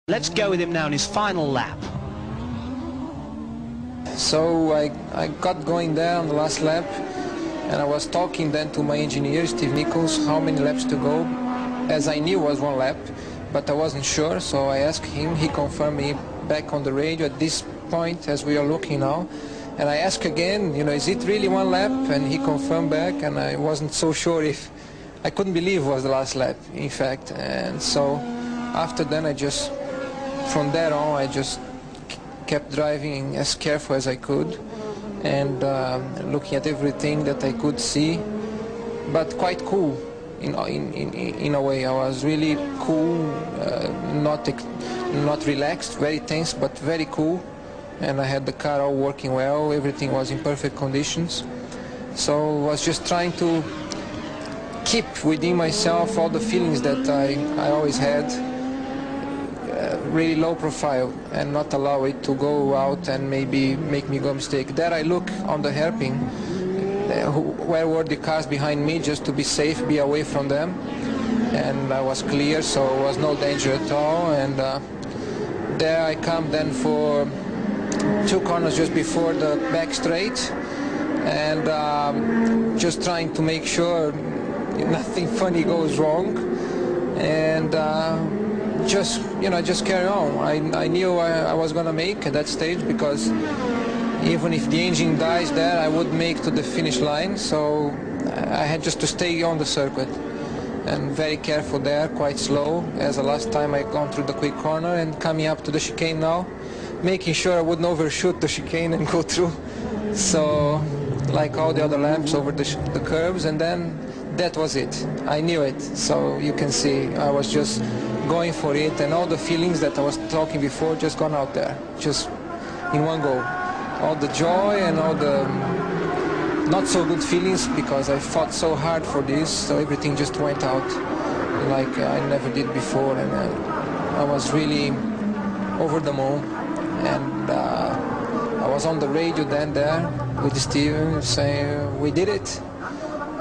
Let's go with him now in his final lap. So I got going there on the last lap, and I was talking then to my engineer, Steve Nichols, how many laps to go, as I knew was one lap, but I wasn't sure, so I asked him. He confirmed me back on the radio at this point as we are looking now, and I asked again, is it really one lap? And he confirmed back, and I wasn't so sure if, I couldn't believe it was the last lap, in fact. And so after then from there on I just kept driving as careful as I could, and looking at everything that I could see, but quite cool in a way. I was really cool, not relaxed, very tense, but very cool, and I had the car all working well, everything was in perfect conditions. So I was just trying to keep within myself all the feelings that I always had, really low profile, and not allow it to go out and maybe make me go mistake. There I look on the hairpin, where were the cars behind me, just to be safe, be away from them, and I was clear, so there was no danger at all. And there I come then for two corners just before the back straight, and just trying to make sure nothing funny goes wrong, and just carry on. I knew I was gonna make at that stage, because even if the engine dies there, I would make to the finish line. So I had just to stay on the circuit, and very careful there, quite slow, as the last time I gone through the quick corner, and coming up to the chicane now, making sure I wouldn't overshoot the chicane and go through. So like all the other laps over the curves, and then that was it. I knew it. So you can see I was just going for it, and all the feelings that I was talking before just gone out there, just in one go. All the joy and all the not so good feelings, because I fought so hard for this, so everything just went out like I never did before, and I was really over the moon. And I was on the radio then there with Steven saying we did it,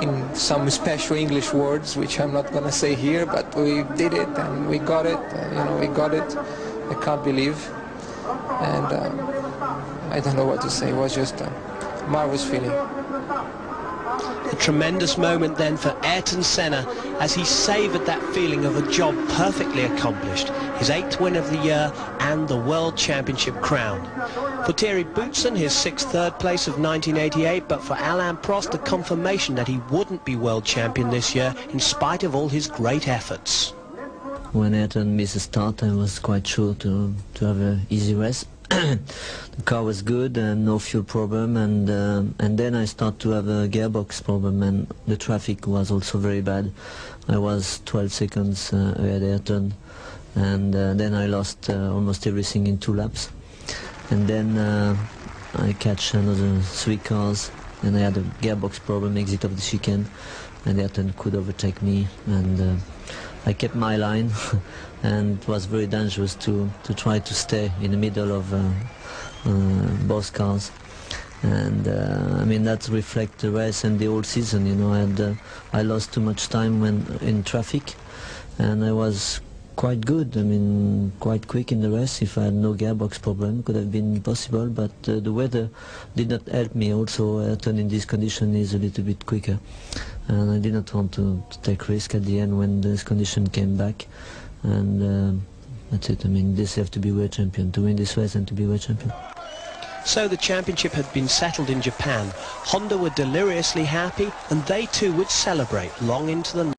in some special English words, which I'm not going to say here, but we did it, and we got it, we got it. I can't believe, and I don't know what to say. It was just a marvelous feeling. A tremendous moment then for Ayrton Senna, as he savoured that feeling of a job perfectly accomplished, his 8th win of the year and the World Championship crown. For Thierry Boutsen, his 6th third place of 1988, but for Alain Prost, the confirmation that he wouldn't be world champion this year in spite of all his great efforts. When Ayrton missed a start, I was quite sure to have an easy race. The car was good and no fuel problem, and then I started to have a gearbox problem, and the traffic was also very bad. I was 12 seconds ahead of Ayrton, and then I lost almost everything in 2 laps. And then I catch another 3 cars, and I had a gearbox problem, exit of the chicane, and Ayrton could overtake me, and I kept my line, and it was very dangerous to try to stay in the middle of both cars. And I mean, that reflects the race and the whole season. I lost too much time when in traffic, and I was quite good. I mean, quite quick in the race. If I had no gearbox problem, it could have been possible, but the weather did not help me. Also, Ayrton in this condition is a little bit quicker, and I did not want to take risk at the end when this condition came back. And that's it. I mean, this have to be world champion, to win this race and to be world champion. So the championship had been settled in Japan. Honda were deliriously happy, and they too would celebrate long into the night.